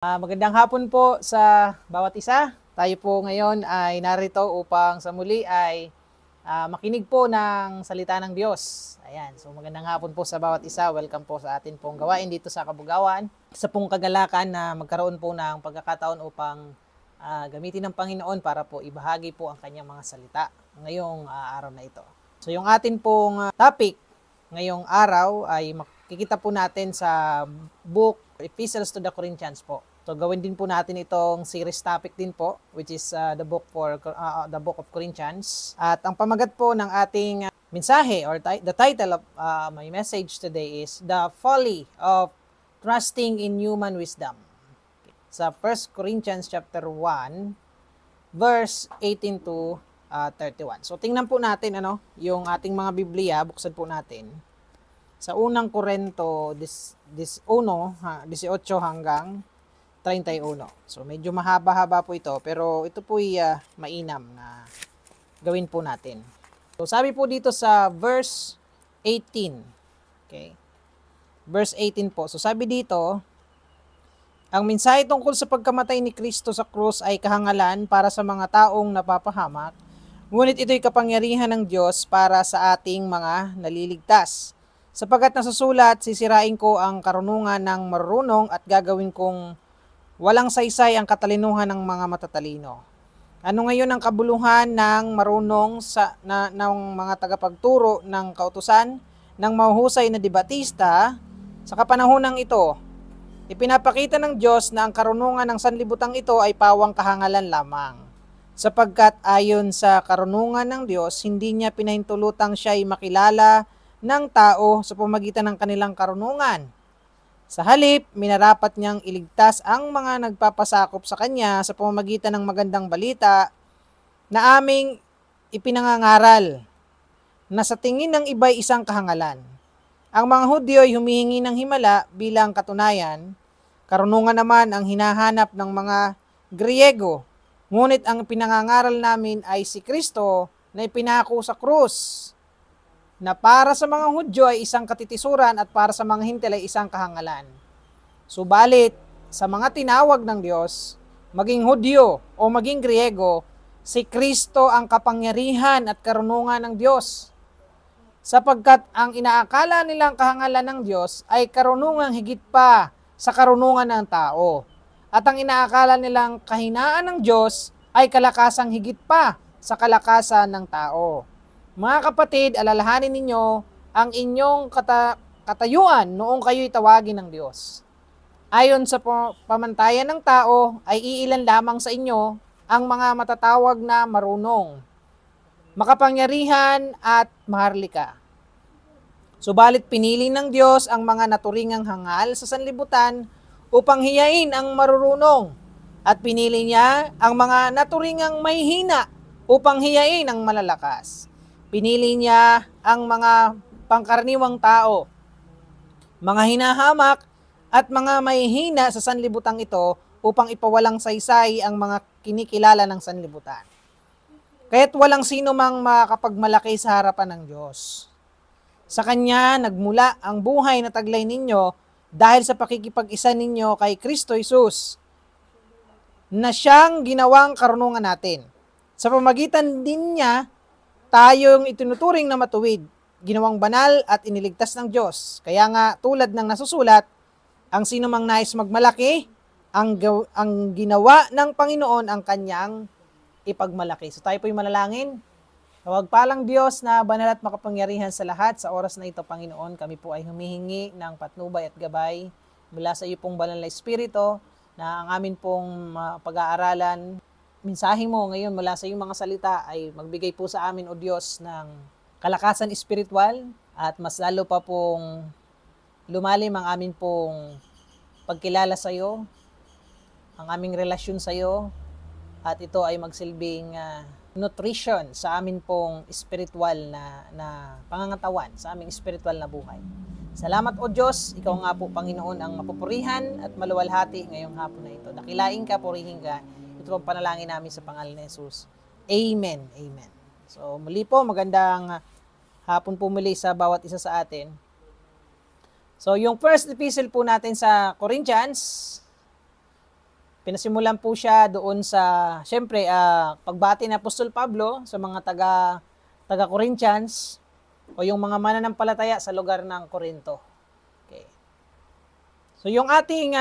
Magandang hapon po sa bawat isa. Tayo po ngayon ay narito upang sa muli ay makinig po ng salita ng Diyos. Ayan, so magandang hapon po sa bawat isa. Welcome po sa atin pong gawain dito sa Kabugawan. Sa pong kagalakan na magkaroon po ng pagkakataon upang gamitin ng Panginoon para po ibahagi po ang kanyang mga salita ngayong araw na ito. So yung atin pong topic ngayong araw ay makikita po natin sa book Epistles to the Corinthians po. So gawin din po natin itong series topic din po, which is the book of Corinthians. At ang pamagat po ng ating mensahe or the title of my message today is The Folly of Trusting in Human Wisdom. Okay. Sa 1 Corinthians chapter 1 verse 18 to 31. So tingnan po natin yung ating mga Biblia, buksan po natin. Sa unang Korinto 18 hanggang 31. So medyo mahaba-haba po ito, pero ito po ay mainam na gawin po natin. So sabi po dito sa verse 18. Okay? Verse 18 po. So sabi dito, ang mensahe tungkol sa pagkamatay ni Kristo sa krus ay kahangalan para sa mga taong napapahamak, ngunit ito'y kapangyarihan ng Diyos para sa ating mga naliligtas. Sapagat nasusulat, sisirain ko ang karunungan ng marurunong at gagawin kong walang saysay ang katalinuhan ng mga matatalino. Ano ngayon ang kabuluhan ng marunong ng mga tagapagturo ng kautusan ng mahuhusay na debatista sa kapanahonang ito? Ipinapakita ng Diyos na ang karunungan ng sanlibutan ito ay pawang kahangalan lamang. Sapagkat ayon sa karunungan ng Diyos, hindi niya pinahintulutang siya ay makilala ng tao sa pamagitan ng kanilang karunungan. Sa halip, minarapat niyang iligtas ang mga nagpapasakop sa kanya sa pamamagitan ng magandang balita na aming ipinangangaral, na sa tingin ng iba'y isang kahangalan. Ang mga Hudyo ay humihingi ng himala bilang katunayan, karunungan naman ang hinahanap ng mga Griego, ngunit ang pinangangaral namin ay si Kristo na ipinako sa krus, na para sa mga Hudyo ay isang katitisuran at para sa mga Hintil ay isang kahangalan. Subalit, sa mga tinawag ng Diyos, maging Hudyo o maging Griego, si Kristo ang kapangyarihan at karunungan ng Diyos. Sapagkat ang inaakala nilang kahangalan ng Diyos ay karunungang higit pa sa karunungan ng tao. At ang inaakala nilang kahinaan ng Diyos ay kalakasang higit pa sa kalakasan ng tao. Mga kapatid, alalahanin ninyo ang inyong katayuan noong kayo'y tawagin ng Diyos. Ayon sa pamantayan ng tao, ay iilan lamang sa inyo ang mga matatawag na marunong, makapangyarihan at maharlika. Subalit pinili ng Diyos ang mga naturingang hangal sa sanlibutan upang hiyain ang marurunong, at pinili niya ang mga naturingang mahihina upang hiyain ang malalakas. Pinili niya ang mga pangkaraniwang tao, mga hinahamak at mga mahihina sa sanlibutang ito upang ipawalang saysay ang mga kinikilala ng sanlibutan. Kaya't walang sino mang makakapagmalaki sa harapan ng Diyos. Sa Kanya nagmula ang buhay na taglay ninyo dahil sa pakikipag-isa ninyo kay Kristo Jesus, na siyang ginawang karunungan natin. Sa pamagitan din niya, tayong itinuturing na matuwid, ginawang banal at iniligtas ng Diyos. Kaya nga, tulad ng nasusulat, ang sino mang nais magmalaki, ang ginawa ng Panginoon ang kanyang ipagmalaki. So tayo po'y manalangin. Tawagpalang Diyos na banal at makapangyarihan sa lahat, sa oras na ito, Panginoon, kami po ay humihingi ng patnubay at gabay mula sa iyo pong banal na Espiritu, na ang amin pong pag-aaralan, mensahe mo ngayon mula sa iyong mga salita ay magbigay po sa amin, O Diyos, ng kalakasan espiritual at mas lalo pa pong lumalim ang amin pong pagkilala sa iyo, ang aming relasyon sa iyo, at ito ay magsilbing nutrition sa amin pong espiritual na pangangatawan, sa aming espiritual na buhay. Salamat, O Diyos, ikaw nga po, Panginoon, ang mapupurihan at maluwalhati ngayong hapon na ito. Dakilain ka, purihin ka. Ito ang panalangin namin sa pangalan ni Jesus. Amen. Amen. So muli po, magandang hapon po muli sa bawat isa sa atin. So yung first epistle po natin sa Corinthians, Pinasimulan po siya doon sa, syempre, pagbati ni Apostol Pablo sa mga taga Corinthians o yung mga mananampalataya sa lugar ng Corinto. Okay. So yung ating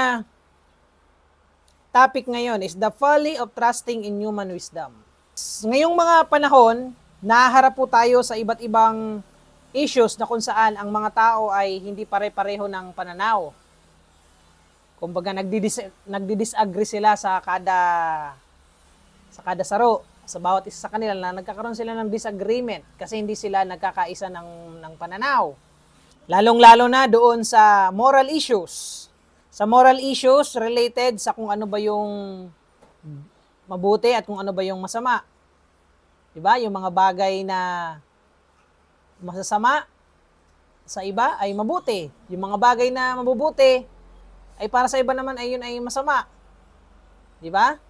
topic ngayon is the folly of trusting in human wisdom. Ngayong mga panahon, nahaharap po tayo sa iba't ibang issues na kung saan ang mga tao ay hindi pare-pareho ng pananaw. Kumbaga nagdi-disagree sila sa kada saro. Sa bawat isa sa kanila na nagkakaroon sila ng disagreement kasi hindi sila nagkakaisa ng pananaw. Lalong-lalo na doon sa moral issues. Sa moral issues related sa kung ano ba yung mabuti at kung ano ba yung masama. 'Di ba? Yung mga bagay na masasama sa iba ay mabuti. Yung mga bagay na mabubuti ay para sa iba naman ay yun ay masama. Di ba?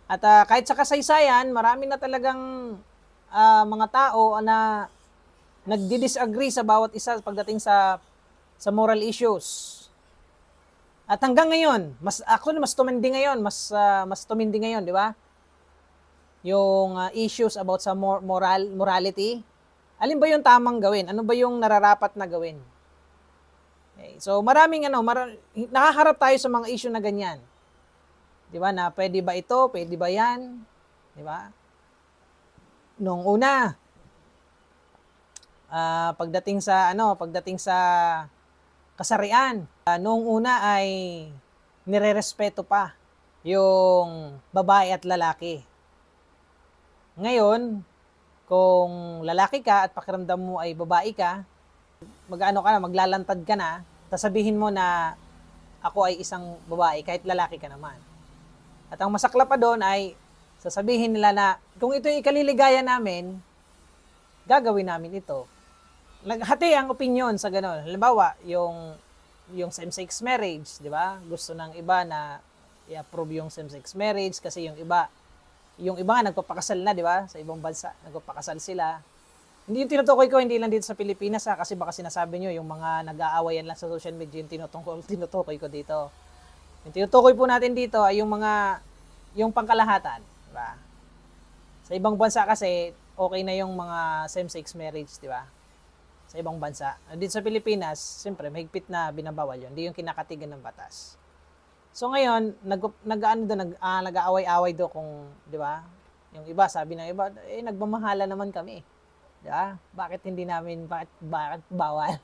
At kahit sa kasaysayan, marami na talagang mga tao na nagdi-disagree sa bawat isa pagdating sa moral issues. At hanggang ngayon, mas tumindi ngayon, di ba? Yung issues about sa morality. Alin ba yung tamang gawin? Ano ba yung nararapat na gawin? Okay. So maraming nakaharap tayo sa mga issue na ganyan. 'Di ba? Na pwede ba ito? Pwede ba 'yan? 'Di ba? Noong una pagdating sa kasarian, noong una ay nirerespeto pa yung babae at lalaki. Ngayon, kung lalaki ka at pakiramdam mo ay babae ka, maglalantad ka na, sasabihin mo na ako ay isang babae kahit lalaki ka naman. At ang masakla pa doon ay sasabihin nila na kung ito yung ikaliligaya namin, gagawin namin ito. Hati ang opinion sa gano'n. Halimbawa, yung same-sex marriage, di ba? Gusto ng iba na i-approve yung same-sex marriage kasi yung iba nga nagpapakasal na, di ba? Sa ibang bansa, nagpapakasal sila. Hindi yung tinutukoy ko, hindi lang dito sa Pilipinas kasi baka sinasabi nyo, yung mga nag-aawayan lang sa social media, yung tinutukoy ko dito. Yung tinutukoy po natin dito ay yung pangkalahatan. Diba? Sa ibang bansa kasi, okay na yung mga same-sex marriage, di ba? Sa ibang bansa. Dito sa Pilipinas, siyempre, mahigpit na binabawal yun. Hindi yung kinakatigan ng batas. So ngayon, nag-aaway-away do kung, di ba? Yung iba, sabi ng iba, nagmamahala naman kami. Diba? Bakit bawal?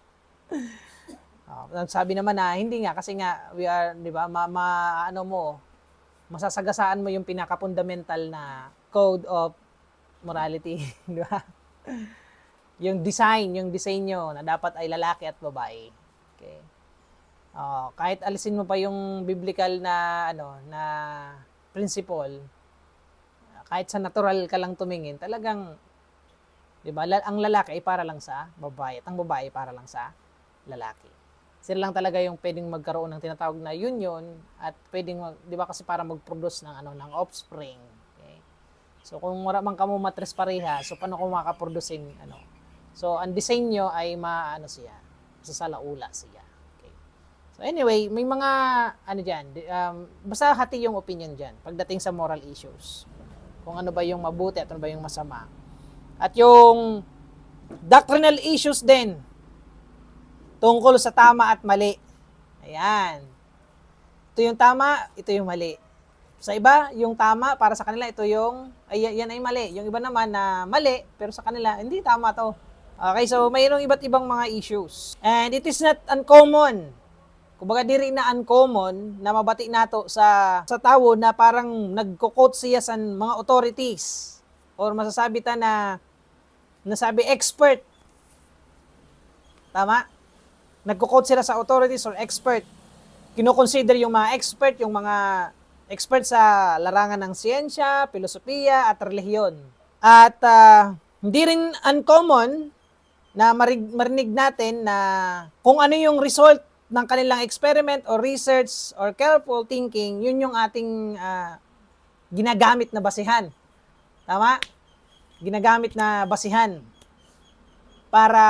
Sabi naman na hindi nga kasi nga we are, 'di ba? Masasagasaan mo yung pinaka-fundamental na code of morality, 'di ba? Yung disenyo na dapat ay lalaki at babae. Okay. Kahit alisin mo pa yung biblical na na principle, kahit sa natural ka lang tumingin, talagang 'di ba? Ang lalaki ay para lang sa babae at ang babae para lang sa lalaki. Sila lang talaga yung pwedeng magkaroon ng tinatawag na union at pwedeng 'di ba kasi para mag-produce ng offspring. Okay? So kung wala man kamo matres pareha, so paano ko makaproduce So ang disenyo ay masasalaula siya. Okay. So anyway, may mga diyan, basta hati yung opinion diyan pagdating sa moral issues. Kung ano ba yung mabuti at ano ba yung masama. At yung doctrinal issues din tungkol sa tama at mali. Ayan. Ito yung tama, ito yung mali. Sa iba, yung tama, para sa kanila, yan ay mali. Yung iba naman na mali, pero sa kanila, hindi tama to. Okay, so mayroong iba't ibang mga issues. And it is not uncommon. Kumbaga, diri na uncommon na mabati nato sa tao na parang nagko-quote siya sa mga authorities. Or masasabi ta na nasabi expert. Tama? Nagko-quote sila sa authorities or expert. Kino-consider yung mga expert sa larangan ng siyensya, filosofiya, at relihiyon. At hindi rin uncommon na marinig natin na kung ano yung result ng kanilang experiment or research or careful thinking, yun yung ating ginagamit na basihan. Tama? Ginagamit na basihan para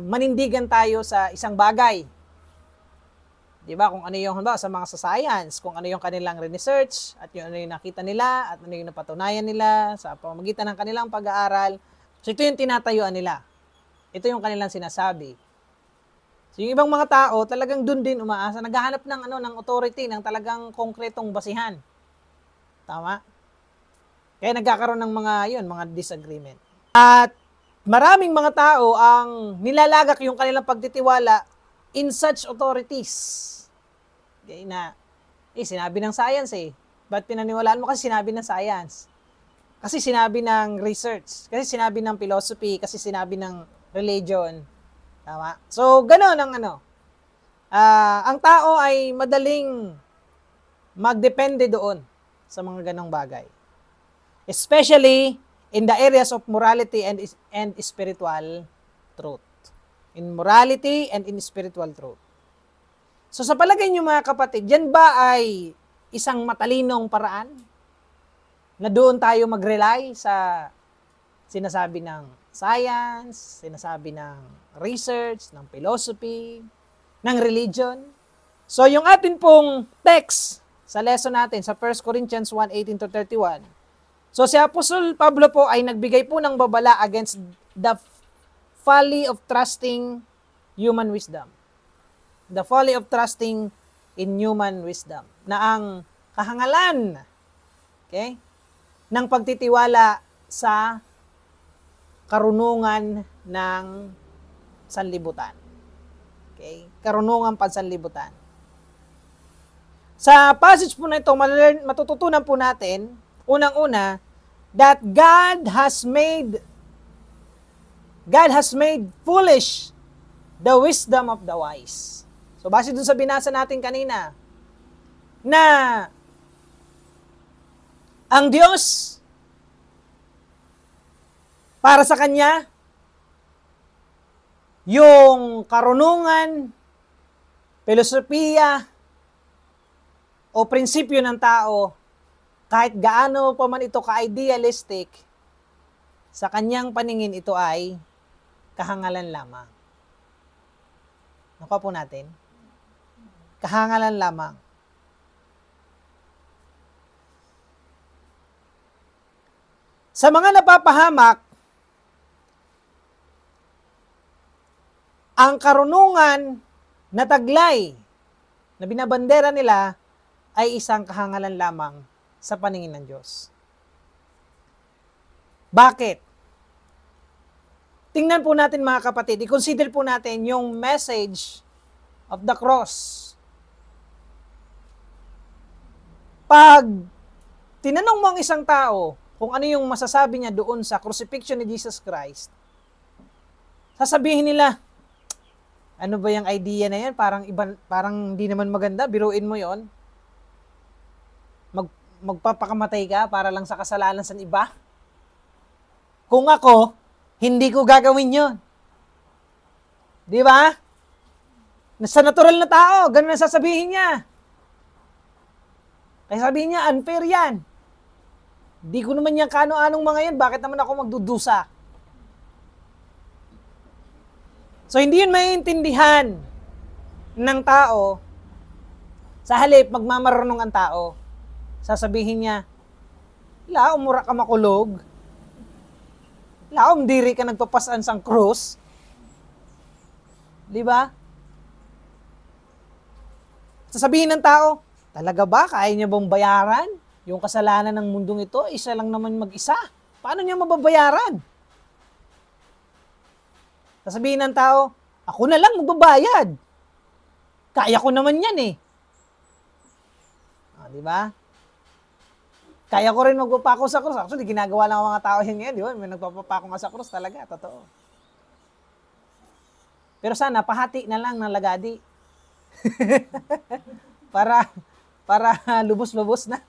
manindigan tayo sa isang bagay. Di ba? Kung ano yung halimbawa sa mga sa science, kung ano yung kanilang research at yung ano yung nakita nila at ano yung napatunayan nila sa pamamagitan ng kanilang pag-aaral. So ito yung tinatayuan nila. Ito yung kanilang sinasabi. So yung ibang mga tao talagang dun din umaasa, naghahanap ng ng authority, ng talagang konkretong basihan. Tama? Kaya nagkakaroon ng mga disagreement. At maraming mga tao ang nilalagak yung kanilang pagtitiwala in such authorities. Kaya sinabi ng science Ba't pinaniwalaan mo? Kasi sinabi ng science. Kasi sinabi ng research. Kasi sinabi ng philosophy. Kasi sinabi ng religion. Tama? So, gano'n ang ang tao ay madaling magdepende doon sa mga ganong bagay. Especially in the areas of morality and spiritual truth. In morality and in spiritual truth. So sa palagay niyo mga kapatid, yan ba ay isang matalinong paraan na doon tayo mag-rely sa sinasabi ng science, sinasabi ng research, ng philosophy, ng religion? So yung atin pong text sa lesson natin sa 1 Corinthians 1:18-31. So si Apostol Pablo po ay nagbigay po ng babala against the folly of trusting human wisdom. The folly of trusting in human wisdom. Na ang kahangalan, ng pagtitiwala sa karunungan ng sanlibutan. Karunungan pansanlibutan. Sa passage po na ito, matututunan po natin, unang-una, that God has made foolish the wisdom of the wise. So, base dun sa binasa natin kanina, na ang Diyos, para sa Kanya, yung karunungan, filosofiya, o prinsipyo ng tao, kahit gaano pa man ito ka-idealistic, sa kanyang paningin ito ay kahangalan lamang. Nakuha po natin? Kahangalan lamang. Sa mga napapahamak, ang karunungan na taglay na binabandera nila ay isang kahangalan lamang sa paningin ng Diyos. Bakit? Tingnan po natin mga kapatid, i-consider po natin yung message of the cross. Pag tinanong mo ang isang tao kung ano yung masasabi niya doon sa crucifixion ni Jesus Christ, sasabihin nila, ano ba yung idea na yan? Parang hindi naman maganda, biruin mo yon. Magpapakamatay ka para lang sa kasalanan sa iba? Kung ako, hindi ko gagawin yon. Di ba? Sa natural na tao, ganun ang sasabihin niya. Kaya sabihin niya, unfair yan. Di ko naman yan kano-anong mga yan, bakit naman ako magdudusa? So, hindi yun maiintindihan ng tao. Sa halip, magmamarunong ang tao. Sasabihin niya, umura ka makulog. Diri ka nagpapasan sang krus. Di ba? Sasabihin ng tao, talaga ba? Kaya niya bang bayaran? Yung kasalanan ng mundong ito, isa lang naman mag-isa. Paano niya mababayaran? Sasabihin ng tao, ako na lang magbabayad. Kaya ko naman yan di ba? Kaya ko rin magpapako sa krus. Actually, ginagawa lang ang mga tao yan ngayon, di ba? May nagpapapako nga sa krus talaga, totoo. Pero sana, pahati na lang ng lagadi. para lubos-lubos na.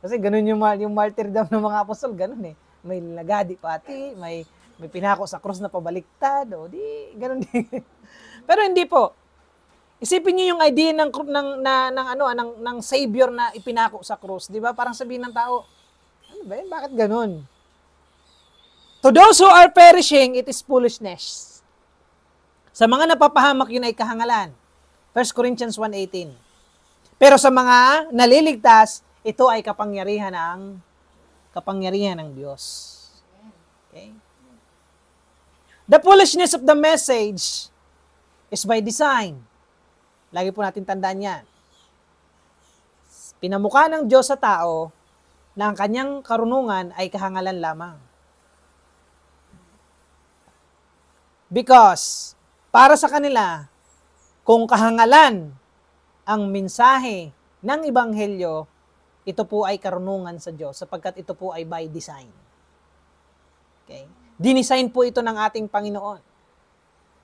Kasi ganun yung martyrdom ng mga apostol, ganun May lagadi pati, may pinako sa krus na pabaliktad, ganun din. Pero hindi po. Isipin niyo yung idea ng Savior na ipinako sa krus, di ba? Parang sabihin ng tao, ano ba yun? Bakit ganun? To those who are perishing, it is foolishness. Sa mga napapahamak, yun ay kahangalan. 1 Corinthians 1:18. Pero sa mga naliligtas, ito ay kapangyarihan ng Diyos. Okay? The foolishness of the message is by design. Lagi po natin tandaan yan. Pinamukha ng Diyos sa tao na ang kanyang karunungan ay kahangalan lamang. Because, para sa kanila, kung kahangalan ang mensahe ng Ebanghelyo, ito po ay karunungan sa Diyos sapagkat ito po ay by design. Okay? Dinesign po ito ng ating Panginoon.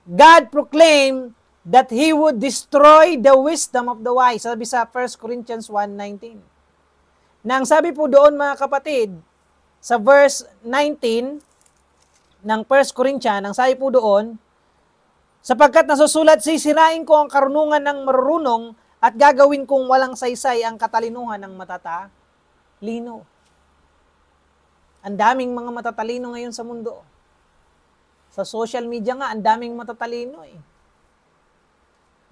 God proclaimed that He would destroy the wisdom of the wise. Sabi sa 1 Corinthians 1:19. Nang sabi po doon mga kapatid, sa verse 19 ng 1 Corinthians, ang sabi po doon, sapagkat nasusulat, sisirain ko ang karunungan ng marurunong at gagawin kong walang saysay ang katalinuhan ng matatalino. Ang daming mga matatalino ngayon sa mundo. Sa social media nga, ang daming matatalino eh.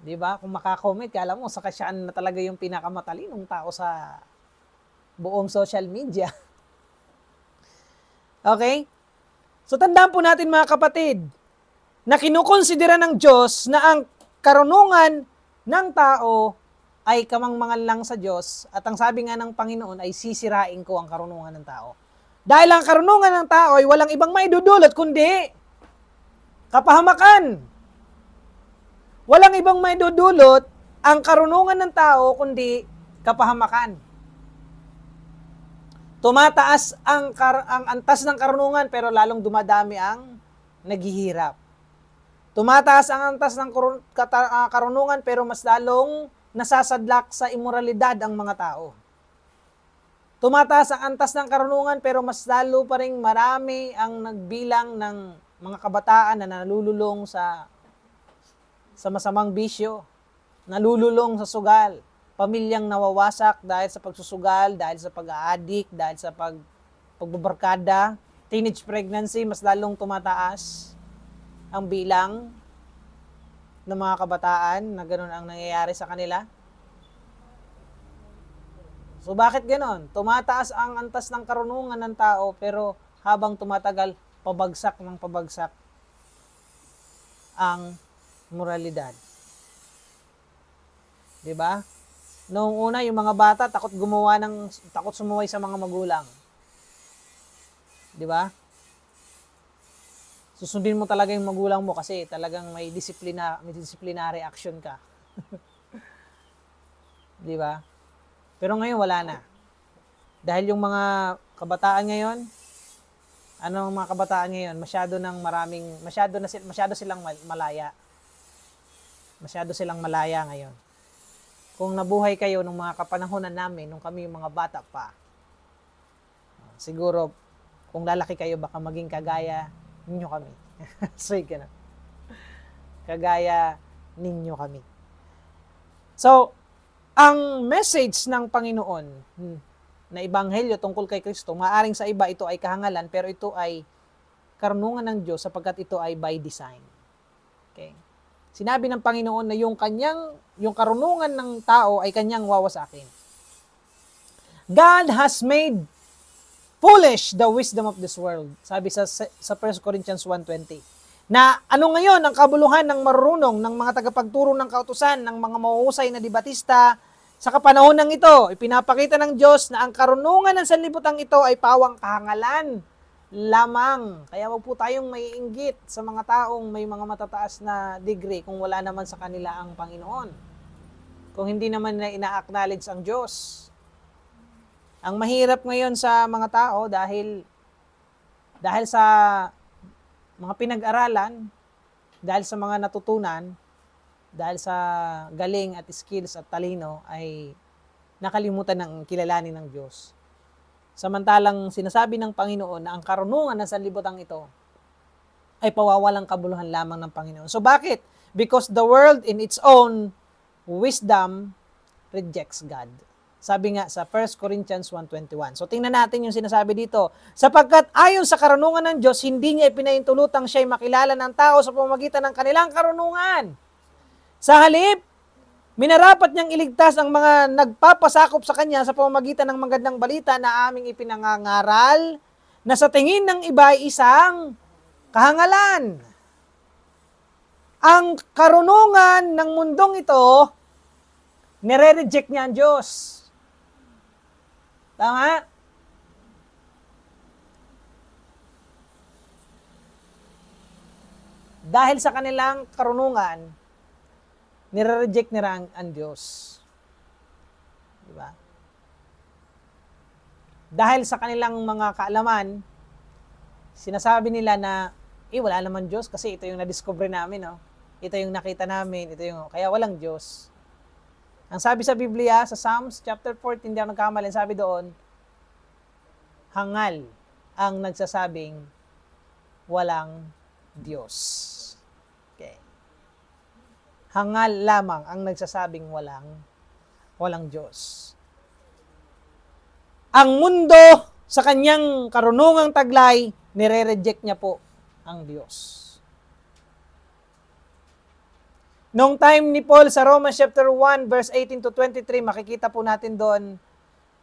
Di ba? Kung makakomment, kala mo, saka siya na talaga yung pinakamatalinong tao sa buong social media. Okay? So, tandaan po natin mga kapatid, na kinukonsidera ng Diyos na ang karunungan ng tao ay kamangmangan lang sa Diyos at ang sabi nga ng Panginoon ay sisirain ko ang karunungan ng tao. Dahil ang karunungan ng tao ay walang ibang maidudulot kundi kapahamakan. Walang ibang maidudulot ang karunungan ng tao kundi kapahamakan. Tumataas ang antas ng karunungan pero lalong dumadami ang naghihirap. Tumataas ang antas ng karunungan pero mas lalong nasasadlak sa imoralidad ang mga tao. Tumataas ang antas ng karunungan pero mas lalo pa ring marami ang nagbilang ng mga kabataan na nalululong sa masamang bisyo, nalululong sa sugal, pamilyang nawawasak dahil sa pagsusugal, dahil sa pag-aadik, dahil sa pagbabarkada, teenage pregnancy, mas lalong tumataas ang bilang ng mga kabataan na gano'n ang nangyayari sa kanila. So bakit gano'n? Tumataas ang antas ng karunungan ng tao pero habang tumatagal, pabagsak ng pabagsak ang moralidad. 'Di ba? Noong una, yung mga bata takot sumuway sa mga magulang. 'Di ba? Susundin mo talaga yung magulang mo kasi talagang may disciplinary action ka. 'Di ba? Pero ngayon wala na. Dahil yung mga kabataan ngayon, mga kabataan ngayon, masyado silang malaya. Masyado silang malaya ngayon. Kung nabuhay kayo nung mga kapanahonan namin, nung kami yung mga bata pa, siguro, kung lalaki kayo, baka maging kagaya ninyo kami. Sweet ka na. Kagaya ninyo kami. So, ang message ng Panginoon na ebanghelyo tungkol kay Kristo, maaring sa iba ito ay kahangalan, pero ito ay karunungan ng Diyos sapagkat ito ay by design. Okay? Sinabi ng Panginoon na yung karunungan ng tao ay kanyang wawasakin. God has made foolish the wisdom of this world. Sabi sa 1 Corinthians 1:20. Na ano ngayon ang kabuluhan ng marunong, ng mga tagapagturo ng kautusan, ng mga mahuhusay na debatista sa kapanahon ng ito. Ipinapakita ng Diyos na ang karunungan ng sanlibutan ito ay pawang kahangalan lamang. Kaya wag po tayong maiinggit sa mga taong may mga matataas na degree kung wala naman sa kanila ang Panginoon. Kung hindi naman na ina-acknowledge ang Diyos. Ang mahirap ngayon sa mga tao dahil sa mga pinag-aralan, dahil sa mga natutunan, dahil sa galing at skills at talino ay nakalimutan ng kilalanin ng Diyos. Samantalang sinasabi ng Panginoon na ang karunungan ng sanlibutan ito ay pawawalang kabuluhan lamang ng Panginoon. So bakit? Because the world in its own wisdom rejects God. Sabi nga sa 1 Corinthians 1:21. So tingnan natin yung sinasabi dito. Sapagkat ayon sa karunungan ng Diyos, hindi niya ipinahintulutang siya'y makilala ng tao sa pamamagitan ng kanilang karunungan. Sa halip, Minarapat niyang iligtas ang mga nagpapasakop sa kanya sa pamamagitan ng magandang balita na aming ipinangangaral na sa tingin ng iba ay isang kahangalan. Ang karunungan ng mundong ito, nire-reject niya ang Diyos. Tama? Dahil sa kanilang karunungan, nire-reject nila ang Diyos. Diba? Dahil sa kanilang mga kaalaman, sinasabi nila na, wala naman Diyos kasi ito yung na-discover namin, no? Ito yung nakita namin, kaya walang Diyos. Ang sabi sa Biblia, sa Psalms chapter 14, hindi ako nagkamali, sabi doon, hangal ang nagsasabing walang Diyos. Okay. Hangal lamang ang nagsasabing walang Diyos. Ang mundo sa kanyang karunungang taglay, nire-reject niya po ang Diyos. Nung time ni Paul sa Romans chapter 1 verse 18 to 23, makikita po natin doon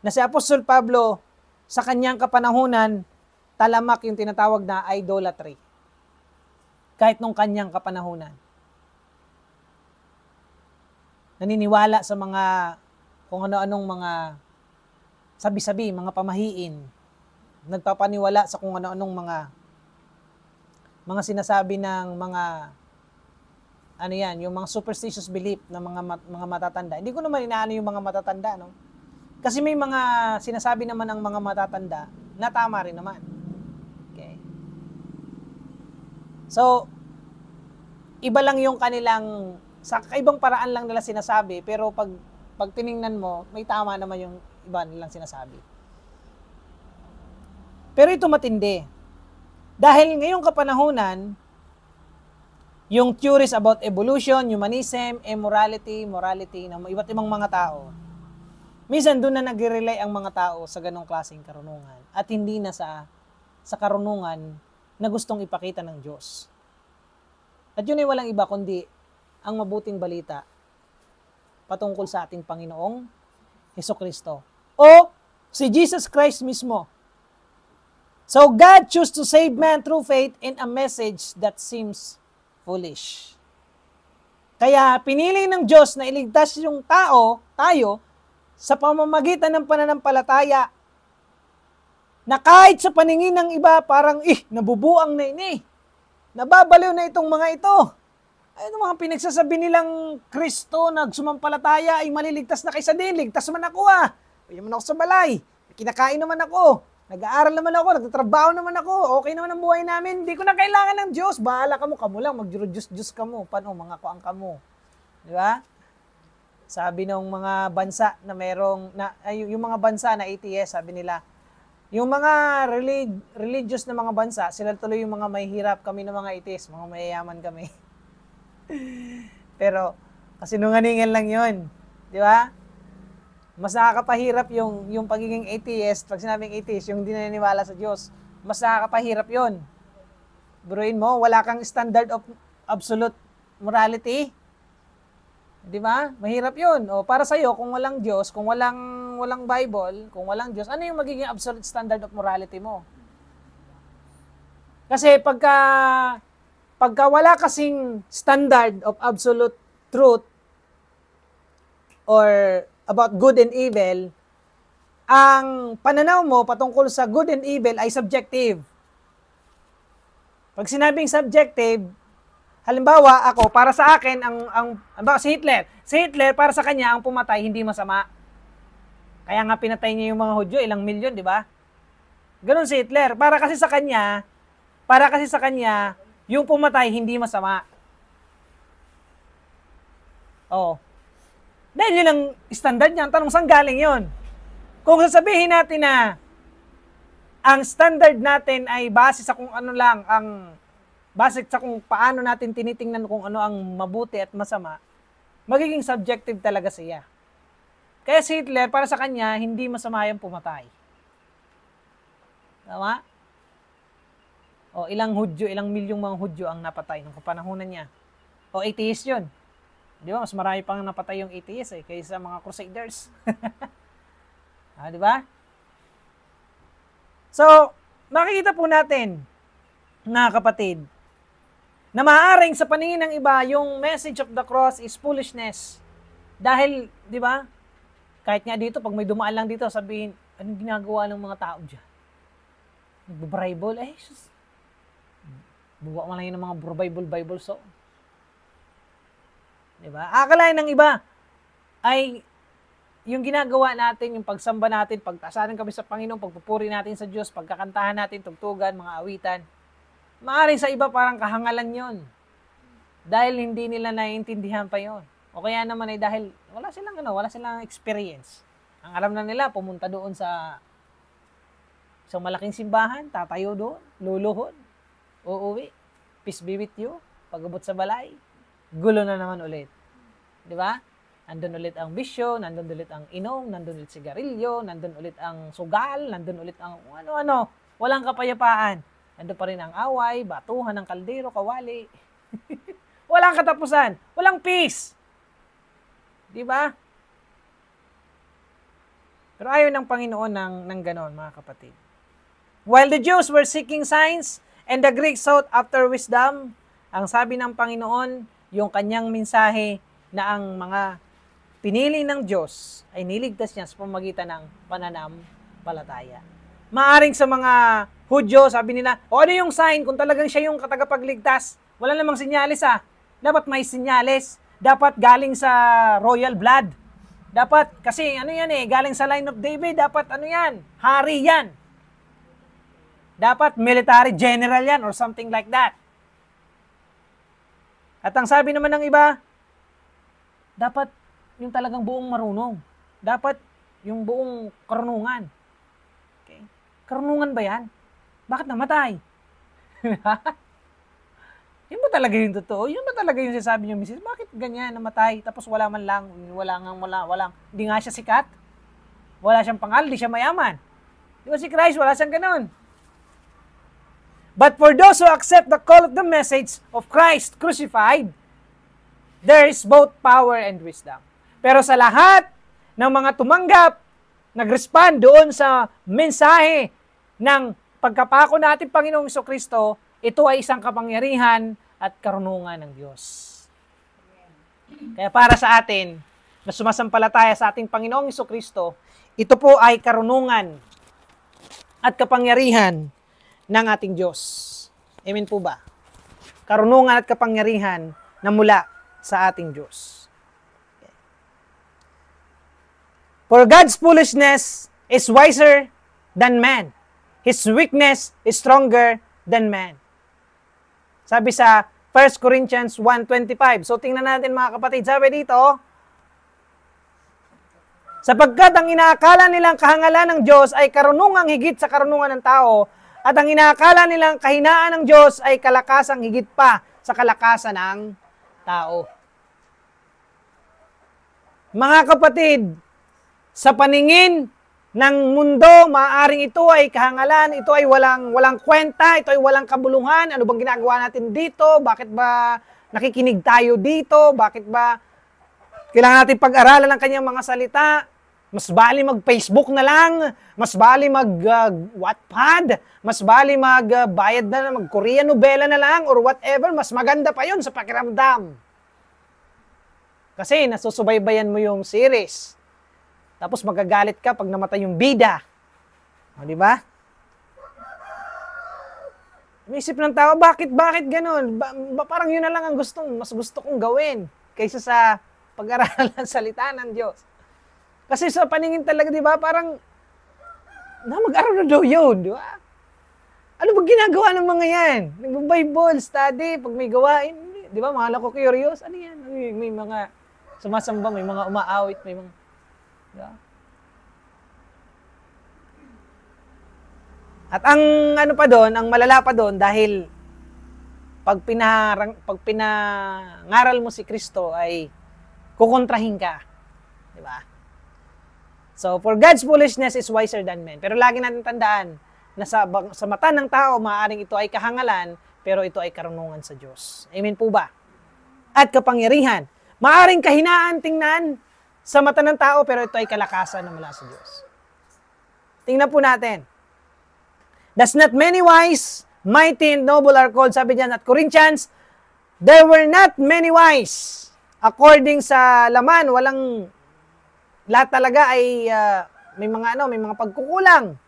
na si Apostol Pablo sa kanyang kapanahunan, talamak yung tinatawag na idolatry. Kahit nung kanyang kapanahunan. Naniniwala sa mga kung ano-anong mga sabi-sabi, mga pamahiin. Nagpapaniwala sa kung ano-anong mga sinasabi ng mga yung mga superstitious belief ng mga matatanda. Hindi ko naman inaano yung mga matatanda, no? Kasi may mga sinasabi naman ng mga matatanda na tama rin naman. Okay. So, iba lang yung kanilang, sa kaibang paraan lang nila sinasabi, pero pag tiningnan mo, may tama naman yung iba nilang sinasabi. Pero ito matindi. Dahil ngayong kapanahunan, yung theories about evolution, humanism, morality ng iba't ibang mga tao, minsan doon na nag-rely ang mga tao sa ganong klaseng karunungan at hindi na sa karunungan na gustong ipakita ng Diyos. At yun ay walang iba kundi ang mabuting balita patungkol sa ating Panginoong Hesukristo o si Jesus Christ mismo. So God chose to save man through faith in a message that seems foolish. Kaya pinili ng Diyos na iligtas yung tayo, sa pamamagitan ng pananampalataya na kahit sa paningin ng iba, parang, nabubuang na ini. Nababaliw na itong mga ito. Ay, itong mga pinagsasabi nilang Kristo na sumampalataya ay maliligtas na kaysa din. Ligtas man ako Pwede man ako sa balay. Kinakain naman ako. Nag-aaral naman ako, nagtatrabaho naman ako, okay naman ang buhay namin, hindi ko na kailangan ng Diyos, bahala ka mo lang, mag-Diyos ka mo, paano, mga kuang ka mo. Di ba? Sabi ng mga bansa na yung mga bansa na atheist, sabi nila, yung mga religious na mga bansa, sila tuloy yung mga may hirap, kami ng mga atheist, mga mayayaman kami. Pero, kasinungalingan lang yun. Di ba? Mas nakakapahirap yung pagiging atheist, pag sinabing atheist, yung hindi naniniwala sa Diyos, mas nakakapahirap yun. Buruin mo, wala kang standard of absolute morality. Di ba? Mahirap yun. O para sa'yo, kung walang Diyos, kung walang Bible, kung walang Diyos, ano yung magiging absolute standard of morality mo? Kasi pagka wala kasing standard of absolute truth or about good and evil, ang pananaw mo patungkol sa good and evil ay subjective. Pag sinabing subjective, halimbawa ako, para sa akin, si Hitler, para sa kanya, ang pumatay, hindi masama. Kaya nga pinatay niya yung mga Hudyo, ilang milyon, di ba? Ganon si Hitler. Para kasi sa kanya, yung pumatay, hindi masama. Oo. Dahil yun ang standard niya. Ang tanong, saan galing yun? Kung sasabihin natin na ang standard natin ay base sa kung ano lang, base sa kung paano natin tinitingnan kung ano ang mabuti at masama, magiging subjective talaga siya. Kaya si Hitler, para sa kanya, hindi masama yung pumatay. Tama? O ilang milyong mga Hudyo ang napatay nung kapanahunan niya. O atheist yun. Di ba? Mas marami pang napatay yung atheist kaysa mga crusaders. Di ba? So, makikita po natin, mga kapatid, na maaaring sa paningin ng iba, yung message of the cross is foolishness. Dahil, di ba, kahit nga dito, pag may dumaan lang dito, sabihin, anong ginagawa ng mga tao dyan? Nagbible, sus. Buwa mo lang yun ng mga Bible so. Diba? Akalain ng iba ay yung ginagawa natin, yung pagsamba natin, pagtasanan kami sa Panginoon, pagpupuri natin sa Diyos, pagkakantahan natin, tugtugan, mga awitan. Maaaring sa iba parang kahangalan yon. Dahil hindi nila naiintindihan pa yon. O kaya naman ay dahil wala silang experience. Ang alam na nila, pumunta doon sa isang malaking simbahan, tatayo doon, luluhod, uuwi, peace be with you, pag-abot sa balay, gulo na naman ulit. Di ba? Nandun ulit ang bisyo, nandun ulit ang inom, nandun ulit sigarilyo, nandun ulit ang sugal, nandun ulit ang ano-ano. Walang kapayapaan. Nandun pa rin ang away, batuhan ng kaldero, kawali. Walang katapusan. Walang peace. Di ba? Pero ayaw ng Panginoon ng ganon, mga kapatid. While the Jews were seeking signs and the Greeks sought after wisdom, ang sabi ng Panginoon, yung kanyang mensahe na ang mga pinili ng Diyos ay niligtas niya sa pamamagitan ng pananampalataya. Maaring sa mga Hudyo, sabi nila, ano yung sign kung talagang siya yung katagapagligtas? Wala namang sinyalis Dapat may sinyalis. Dapat galing sa royal blood. Dapat, kasi galing sa line of David, dapat hari yan. Dapat military general yan or something like that. At ang sabi naman ng iba, dapat yung talagang buong marunong. Dapat yung buong karunungan. Okay? Karunungan ba yan? Bakit namatay? Yun ba talaga yung totoo? Yun ba talaga yung sinasabi niyo, Mrs.? Bakit ganyan namatay? Tapos wala. Hindi nga siya sikat. Wala siyang pangalan, di siya mayaman. Di ba si Christ, wala siyang ganun. But for those who accept the call of the message of Christ crucified, there is both power and wisdom. Pero sa lahat ng mga tumanggap, nag-respond doon sa mensahe ng pagkapako natin Panginoong Jesucristo, ito ay isang kapangyarihan at karunungan ng Diyos. Kaya para sa atin, na sumasampalataya sa ating Panginoong Jesucristo, ito po ay karunungan at kapangyarihan ng ating Diyos. Amen po ba? Karunungan at kapangyarihan na mula sa ating Diyos. Okay. For God's foolishness is wiser than man. His weakness is stronger than man. Sabi sa 1 Corinthians 1:25. So tingnan natin mga kapatid. Sabi dito, sapagkat ang inaakala nilang kahangalan ng Diyos ay karunungang higit sa karunungan ng tao, at ang inaakala nilang kahinaan ng Diyos ay kalakasang higit pa sa kalakasan ng tao. Mga kapatid, sa paningin ng mundo, maaaring ito ay kahangalan, ito ay walang kwenta, ito ay walang kabuluhan. Ano bang ginagawa natin dito? Bakit ba nakikinig tayo dito? Bakit ba kailangan natin pag-aralan ng kanyang mga salita? Mas bali mag-Facebook na lang, mas bali mag-Wattpad, mas bali mag-bayad na, mag-Korean novela na lang, or whatever, mas maganda pa yun sa pakiramdam. Kasi nasusubaybayan mo yung series. Tapos magagalit ka pag namatay yung bida. O, di ba? Isip ng tao, bakit ganun? Parang yun na lang ang mas gusto kong gawin kaysa sa pag-aralan ng salita ng Diyos. Kasi sa paningin talaga, di ba, parang, mag-aral na daw yun, di ba? Ano ba ginagawa ng mga yan? Nag-Bible study, pag may gawain, di ba, mga lako curious, ano yan? May mga sumasamba, may mga umaawit, may mga, di ba? At ang ano pa doon, ang malala pa doon, dahil pag pinangaral mo si Kristo ay kukontrahin ka. Di ba? So, for God's foolishness is wiser than men. Pero lagi natin tandaan na sa mata ng tao, maaaring ito ay kahangalan, pero ito ay karunungan sa Diyos. Amen po ba? At kapangyarihan. Maaring kahinaan tingnan sa mata ng tao, pero ito ay kalakasan na mula sa Diyos. Tingnan po natin. Thus not many wise, mighty, and noble are called. Sabi diyan at Corinthians, there were not many wise. According sa laman, lahat talaga ay may mga pagkukulang.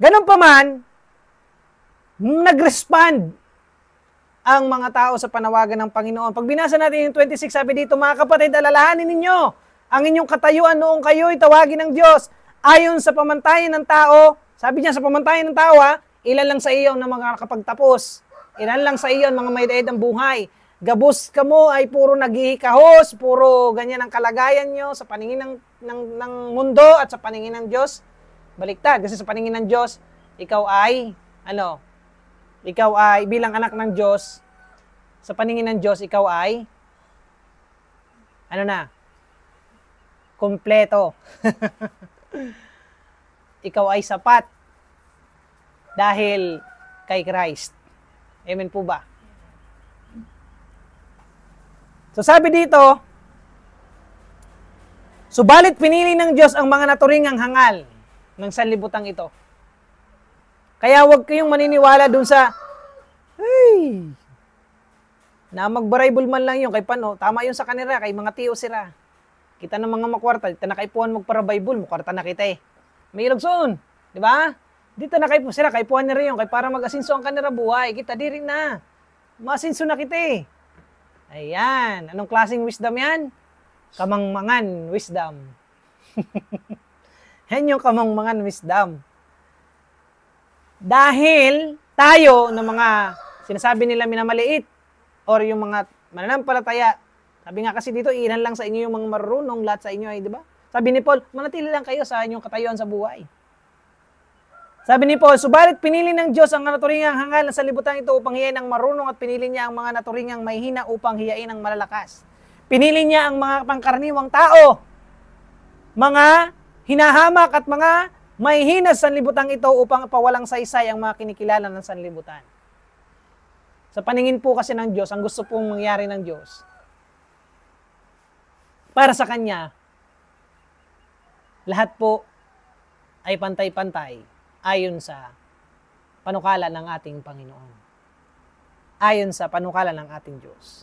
Ganun pa man, nag-respond ang mga tao sa panawagan ng Panginoon. Pag binasa natin yung 26, sabi dito, mga kapatid, alalahanin ninyo ang inyong katayuan noong kayo'y tawagin ng Diyos. Ayon sa pamantayan ng tao, sabi niya sa pamantayan ng tao, ilan lang sa iyo na mga nakapagtapos. Ilan lang sa iyo ang mga may daed ang buhay. Gabos ka mo ay puro naghihikahos, puro ganyan ang kalagayan nyo sa paningin ng mundo at sa paningin ng Diyos. Baliktad, kasi sa paningin ng Diyos, ikaw ay bilang anak ng Diyos, sa paningin ng Diyos, ikaw ay, kompleto. Ikaw ay sapat dahil kay Christ. Amen po ba? So sabi dito, subalit pinili ng Diyos ang mga naturingang hangal ng sanlibutan ito. Kaya huwag kayong maniniwala dun sa, na mag-Bible man lang yun, kay Pano, tama yun sa kanila, kay mga tiyo sila. Kita ng mga makwarta, dito na kaipuan magpara-Bible, makwarta na kita eh. May ilogsoon, di ba? Dito na kaipuan sila, kaipuan na rin yun, kay para mag-asinso ang kanila buhay, kita di rin na. Masinso na kita eh. Ayan, anong klaseng wisdom yan? Kamangmangan wisdom. Yan yung kamangmangan wisdom. Dahil tayo ng mga sinasabi nila minamaliit or yung mga mananampalataya, sabi nga kasi dito, ilan lang sa inyo yung mga marunong, lahat sa inyo ay, di ba? Sabi ni Paul, manatili lang kayo sa inyong katayuan sa buhay. Sabi ni Paul, subalit pinili ng Diyos ang naturingang hangal na sanlibutan ito upang hiyain ang marunong at pinili niya ang mga naturingang may hina upang hiyain ang malalakas. Pinili niya ang mga pangkaraniwang tao, mga hinahamak at mga may hina sa sanlibutan ito upang pawalang saysay ang mga kinikilala ng sanlibutan. Sa paningin po kasi ng Diyos, ang gusto pong mangyari ng Diyos, para sa Kanya, lahat po ay pantay-pantay ayon sa panukala ng ating Panginoon. Ayon sa panukala ng ating Diyos.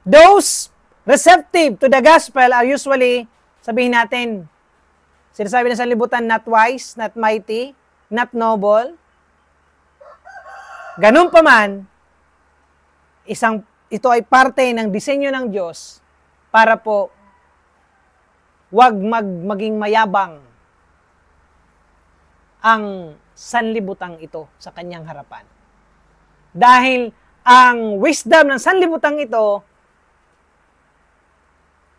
Those receptive to the gospel are usually, sabihin natin, sinasabi na sa libutan, not wise, not mighty, not noble. Ganun pa man, ito ay parte ng disenyo ng Diyos para po wag maging mayabang ang sanlibutang ito sa kanyang harapan. Dahil ang wisdom ng sanlibutang ito,